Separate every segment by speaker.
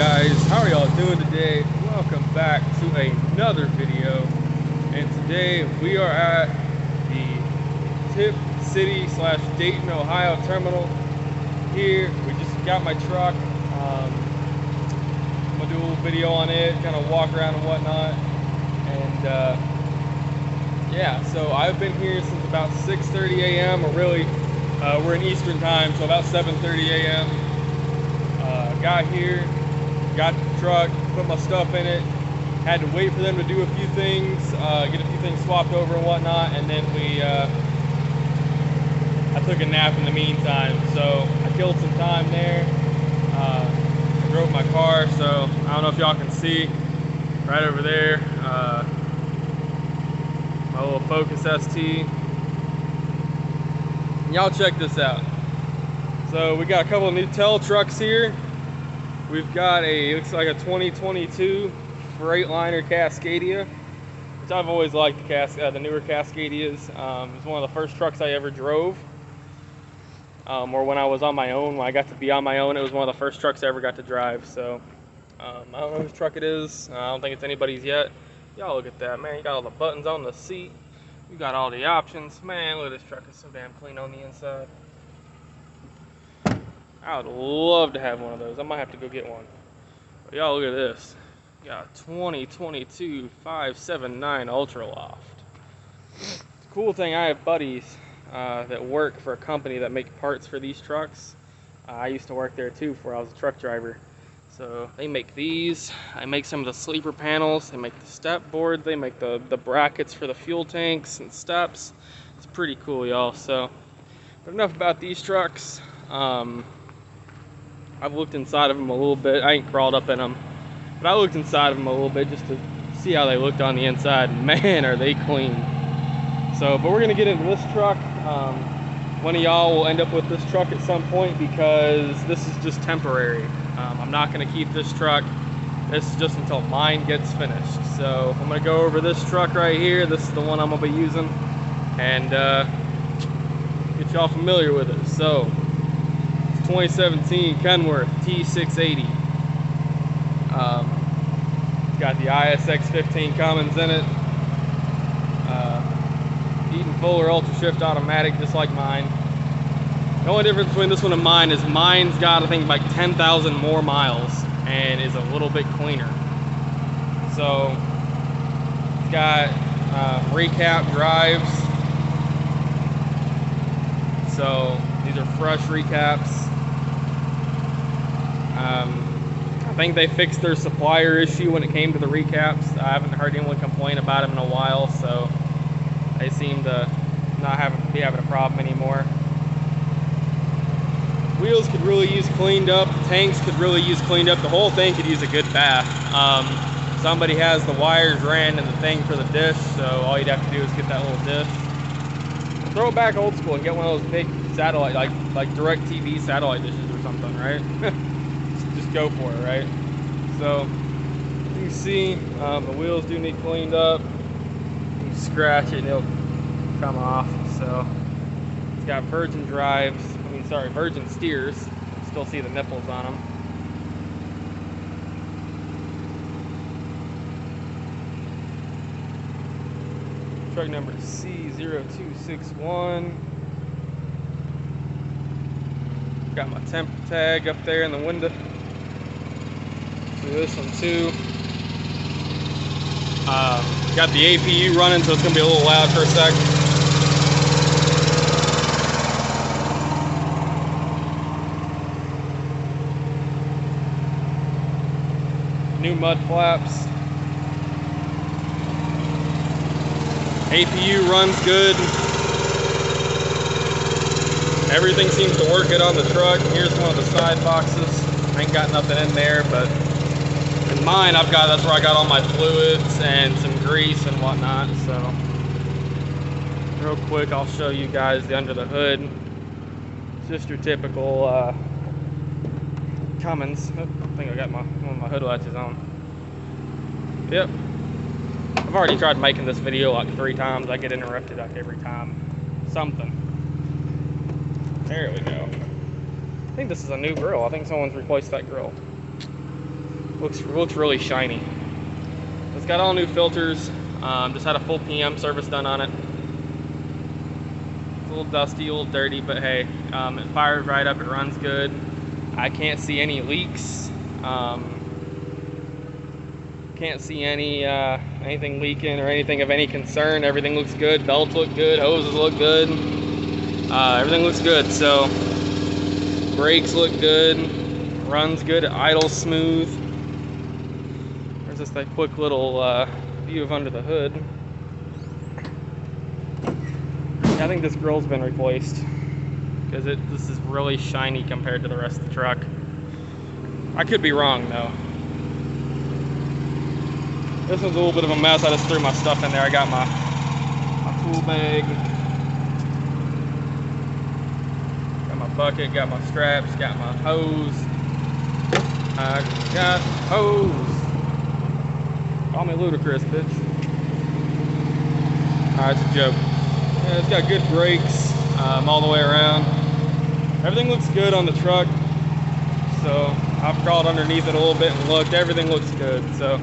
Speaker 1: guys, how are y'all doing today? Welcome back to another video. And today we are at the Tip City / Dayton, Ohio terminal. Here, we just got my truck. I'm gonna do a little video on it, kind of walk around and whatnot. And yeah, so I've been here since about 6:30 a.m. or really, we're in Eastern time, so about 7:30 a.m. Got here, got the truck, put my stuff in it, had to wait for them to do a few things, get a few things swapped over and whatnot, and then I took a nap in the meantime, so I killed some time there. I drove my car, so I don't know if y'all can see right over there, my little Focus ST. Y'all check this out. So we got a couple of new Tel trucks here. We've got looks like a 2022 Freightliner Cascadia, which I've always liked the newer Cascadias. It's one of the first trucks I ever drove, or when I was on my own. When I got to be on my own, it was one of the first trucks I ever got to drive. So I don't know whose truck it is. I don't think it's anybody's yet. Y'all look at that, man. You got all the buttons on the seat. You got all the options. Man, look at this truck. It's so damn clean on the inside. I would love to have one of those. I might have to go get one. But y'all look at this. You got a 2022 579 Ultra Loft. The cool thing, I have buddies that work for a company that make parts for these trucks. I used to work there too before I was a truck driver. So they make these. I make some of the sleeper panels. They make the step board. They make the brackets for the fuel tanks and steps. It's pretty cool, y'all. So, but enough about these trucks. I've looked inside of them a little bit. I ain't crawled up in them, but I looked inside of them a little bit just to see how they looked on the inside. Man, are they clean. So, but we're gonna get into this truck. One of y'all will end up with this truck at some point because this is just temporary. I'm not gonna keep this truck. This is just until mine gets finished. So I'm gonna go over this truck right here. This is the one I'm gonna be using, and get y'all familiar with it. So, 2017 Kenworth T680. Got the ISX 15 Commons in it. Eaton Fuller Ultra Shift automatic, just like mine. The only difference between this one and mine is mine's got, I think, like 10,000 more miles and is a little bit cleaner. So it's got recap drives. So these are fresh recaps. I think they fixed their supplier issue when it came to the recaps. I haven't heard anyone complain about them in a while, so they seem to not be having a problem anymore. Wheels could really use cleaned up. Tanks could really use cleaned up. The whole thing could use a good bath. Somebody has the wires ran in the thing for the dish, so all you'd have to do is get that little dish. Throw it back old school and get one of those big satellite, like DirecTV satellite dishes or something, right? Just go for it, right? So you can see the wheels do need cleaned up. You can scratch it and it'll come off. So it's got virgin drives. Virgin steers. Still see the nipples on them. Truck number C0261. Got my temp tag up there in the window. See this one too. Got the APU running, so it's gonna be a little loud for a sec. New mud flaps. APU runs good. Everything seems to work good on the truck. Here's one of the side boxes. I ain't got nothing in there, but in mine that's where I got all my fluids and some grease and whatnot. So real quick, I'll show you guys the under the hood. It's just your typical Cummins. I think I got one of my hood latches on. Yep. I've already tried making this video like 3 times. I get interrupted like every time. Something. There we go. I think this is a new grill. I think someone's replaced that grill. Looks really shiny. It's got all new filters. Just had a full PM service done on it. It's a little dusty, a little dirty, but hey, it fires right up, it runs good. I can't see any leaks. Can't see anything leaking or anything of any concern. Everything looks good. Belts look good. Hoses look good. Everything looks good. So brakes look good. Runs good. Idles smooth. There's just that quick little view of under the hood. I think this grill's been replaced because this is really shiny compared to the rest of the truck. I could be wrong though. This one's a little bit of a mess. I just threw my stuff in there. I got my tool bag, got my bucket, got my straps, got my hose. I got hose. Call me ludicrous, bitch. Alright, it's a joke. Yeah, it's got good brakes all the way around. Everything looks good on the truck. So I've crawled underneath it a little bit and looked. Everything looks good. So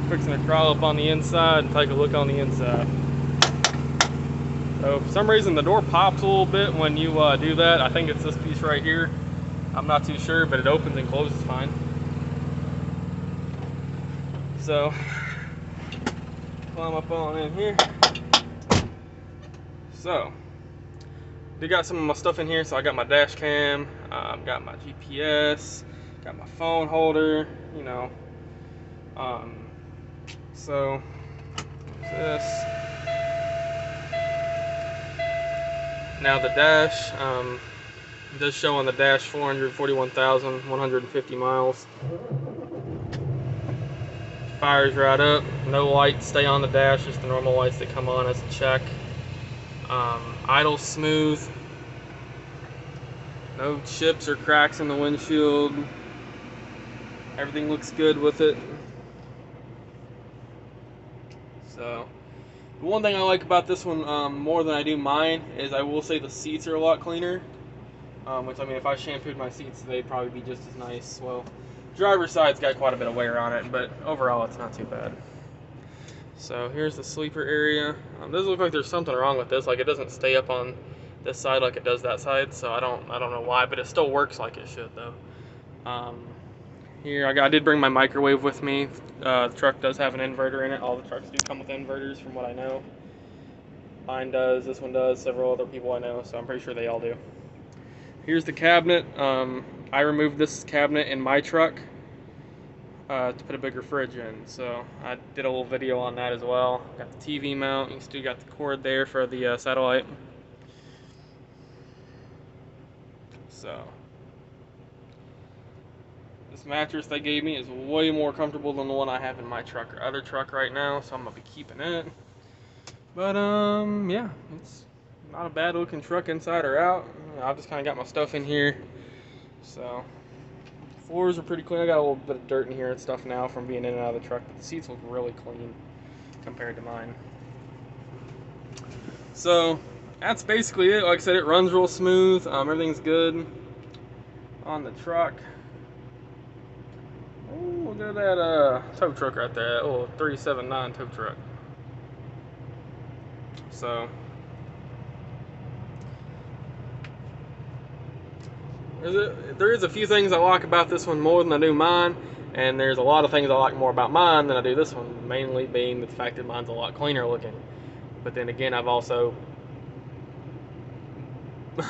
Speaker 1: fixing to crawl up on the inside and take a look on the inside. So for some reason the door pops a little bit when you do that. I think it's this piece right here. I'm not too sure, but it opens and closes fine. So climb up on in here. So they got some of my stuff in here. So I got my dash cam, got my GPS, got my phone holder, you know. So this. Now the dash, it does show on the dash 441,150 miles. Fires right up. No lights stay on the dash, just the normal lights that come on as a check. Idle smooth. No chips or cracks in the windshield. Everything looks good with it. So, the one thing I like about this one more than I do mine is I will say the seats are a lot cleaner. Which, I mean, if I shampooed my seats, they'd probably be just as nice. Well, driver's side's got quite a bit of wear on it, but overall it's not too bad. So here's the sleeper area. Does look like there's something wrong with this. Like it doesn't stay up on this side like it does that side. So I don't know why, but it still works like it should though. Here I did bring my microwave with me. The truck does have an inverter in it. All the trucks do come with inverters from what I know. Mine does, this one does, several other people I know, so I'm pretty sure they all do. Here's the cabinet. I removed this cabinet in my truck to put a bigger fridge in. So I did a little video on that as well. Got the TV mount. You still got the cord there for the satellite. So this mattress they gave me is way more comfortable than the one I have in my truck or other truck right now, so I'm gonna be keeping it. But yeah, it's not a bad looking truck inside or out. I've just kind of got my stuff in here. So floors are pretty clean. I got a little bit of dirt in here and stuff now from being in and out of the truck, but the seats look really clean compared to mine. So that's basically it. Like I said, it runs real smooth. Everything's good on the truck. Oh, look at that tow truck right there. That little 379 tow truck. So there is a few things I like about this one more than I do mine, and there's a lot of things I like more about mine than I do this one, mainly being the fact that mine's a lot cleaner looking. But then again, I've also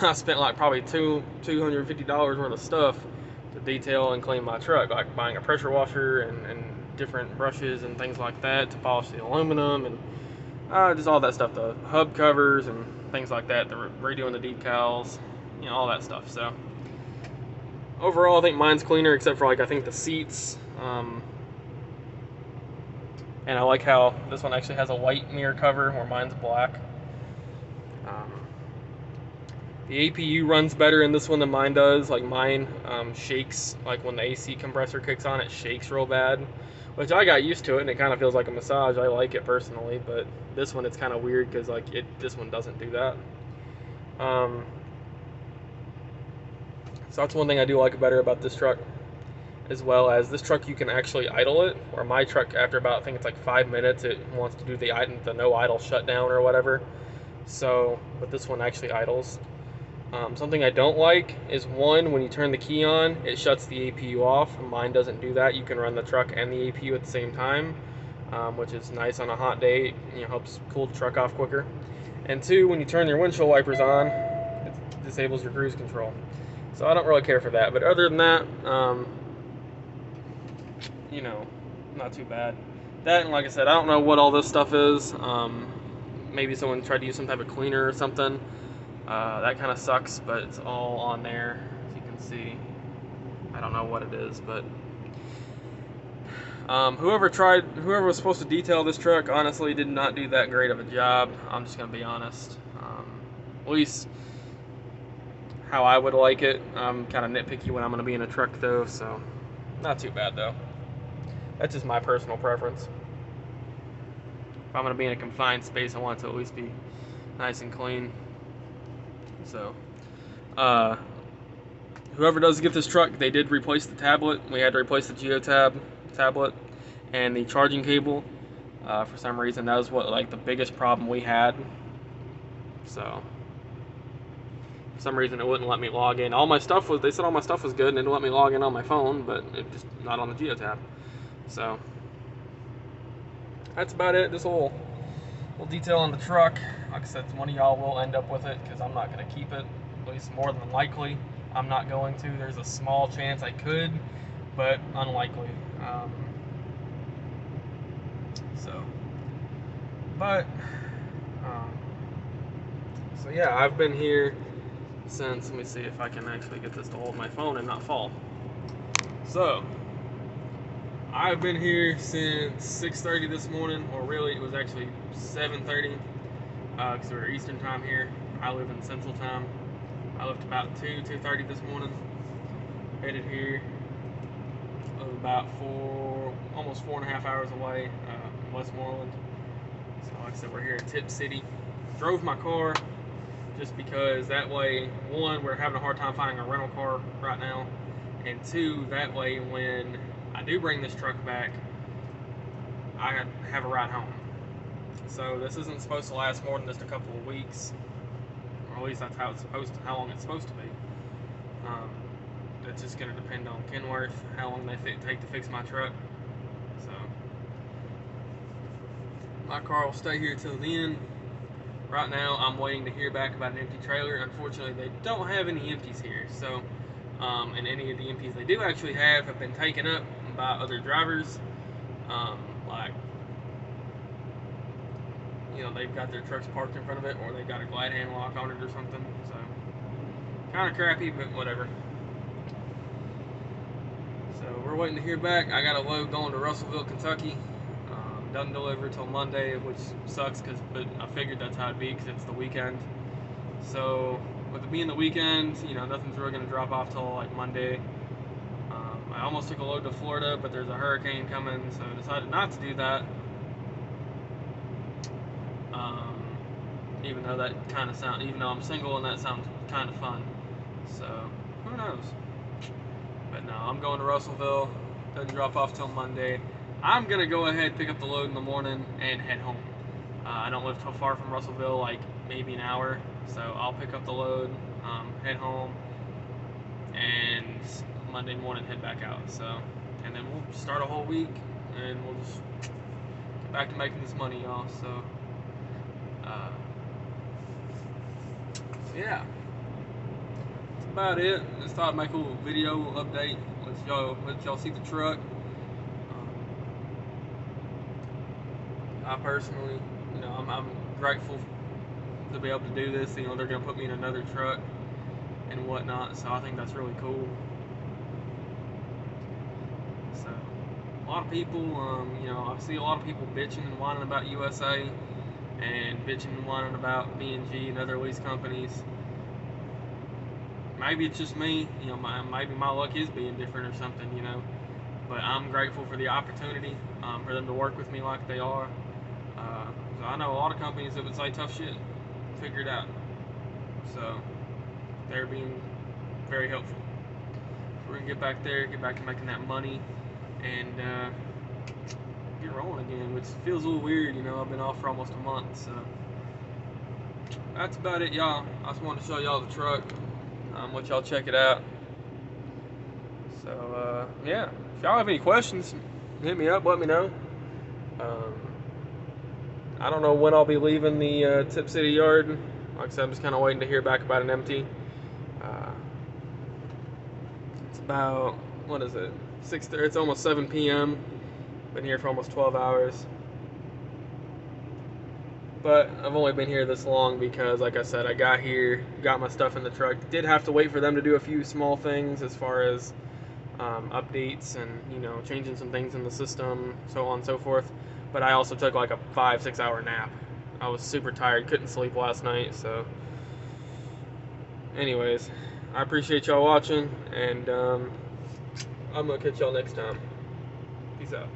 Speaker 1: I spent like probably $250 worth of stuff to detail and clean my truck, like buying a pressure washer and different brushes and things like that to polish the aluminum and just all that stuff, the hub covers and things like that, redoing the decals, you know, all that stuff. So overall, I think mine's cleaner, except for like I think the seats. And I like how this one actually has a white mirror cover where mine's black. The APU runs better in this one than mine does. Like mine shakes, like when the AC compressor kicks on, it shakes real bad. Which I got used to it, and it kind of feels like a massage. I like it personally, but this one it's kind of weird because like this one doesn't do that. So that's one thing I do like better about this truck. as well as this truck you can actually idle it, or my truck after about, I think it's like 5 minutes, it wants to do the no idle shutdown or whatever. So, but this one actually idles. Something I don't like is when you turn the key on, it shuts the APU off. Mine doesn't do that. You can run the truck and the APU at the same time, which is nice on a hot day. Helps cool the truck off quicker. And two, when you turn your windshield wipers on, it disables your cruise control. So I don't really care for that. But other than that, not too bad. That, and like I said, I don't know what all this stuff is. Maybe someone tried to use some type of cleaner or something. That kind of sucks, but it's all on there, as you can see. I don't know what it is, but whoever was supposed to detail this truck, honestly, did not do that great of a job. I'm just gonna be honest. At least how I would like it. I'm kind of nitpicky when I'm gonna be in a truck, though, so not too bad though. That's just my personal preference. If I'm gonna be in a confined space, I want it to at least be nice and clean. So, whoever does get this truck, they did replace the tablet. We had to replace the tablet and the charging cable. For some reason, that was the biggest problem we had. So, for some reason, it wouldn't let me log in. They said all my stuff was good, and it didn't let me log in on my phone, but it just not on the geotab. So, that's about it. This whole detail on the truck. Like I said, one of y'all will end up with it because I'm not going to keep it, at least more than likely. I'm not going to. There's a small chance I could, but unlikely. So yeah, I've been here since, let me see if I can actually get this to hold my phone and not fall. So, I've been here since 6:30 this morning, or really it was actually 7:30, because we're Eastern time here. I live in Central time. I left about 2:30 this morning. Headed here, about almost 4.5 hours away, Westmoreland. So like I said, we're here in Tip City. Drove my car just because that way, one, we're having a hard time finding a rental car right now, and two, that way when I do bring this truck back, I have a ride home. So this isn't supposed to last more than just a couple of weeks, or at least that's how long it's supposed to be. That's just going to depend on Kenworth, how long they take to fix my truck. So my car will stay here till the end. Right now, I'm waiting to hear back about an empty trailer. Unfortunately, they don't have any empties here. So, and any of the empties they do actually have been taken up by other drivers. They've got their trucks parked in front of it, or they've got a glide hand lock on it or something. So, kind of crappy, but whatever. So, we're waiting to hear back. I got a load going to Russellville, Kentucky. Doesn't deliver till Monday, which sucks, but I figured that's how it'd be because it's the weekend. So with it being the weekend, nothing's really going to drop off till like Monday. I almost took a load to Florida, but there's a hurricane coming, so I decided not to do that. Even though I'm single and that sounds kind of fun. So who knows? But no, I'm going to Russellville. Doesn't drop off till Monday. I'm going to go ahead, pick up the load in the morning, and head home. I don't live too far from Russellville, like maybe an hour, so I'll pick up the load, head home, and Monday morning head back out. So, and then we'll start a whole week, and we'll just get back to making this money, y'all. So, yeah, that's about it. Just thought I'd make a little video update, let y'all see the truck. I personally, I'm grateful to be able to do this. They're going to put me in another truck and whatnot, so I think that's really cool. So, a lot of people, I see a lot of people bitching and whining about USA and bitching and whining about B&G and other lease companies. Maybe it's just me, maybe my luck is being different or something, but I'm grateful for the opportunity for them to work with me like they are. So I know a lot of companies that would say tough shit, figure it out. So they're being very helpful we're gonna get back there, get back to making that money, and get rolling again, which feels a little weird, you know. I've been off for almost a month, so that's about it, y'all. I just wanted to show y'all the truck, let y'all check it out. So yeah, if y'all have any questions, hit me up, let me know. I don't know when I'll be leaving the Tip City yard. Like I said, I'm just kind of waiting to hear back about an empty. It's about, what is it, 6:30, it's almost 7 p.m. Been here for almost 12 hours. But I've only been here this long because, like I said, I got here, got my stuff in the truck. Did have to wait for them to do a few small things as far as updates and, you know, changing some things in the system, so on and so forth. But I also took like a 5-6 hour nap. I was super tired, couldn't sleep last night, so anyways, I appreciate y'all watching, and I'm gonna catch y'all next time. Peace out.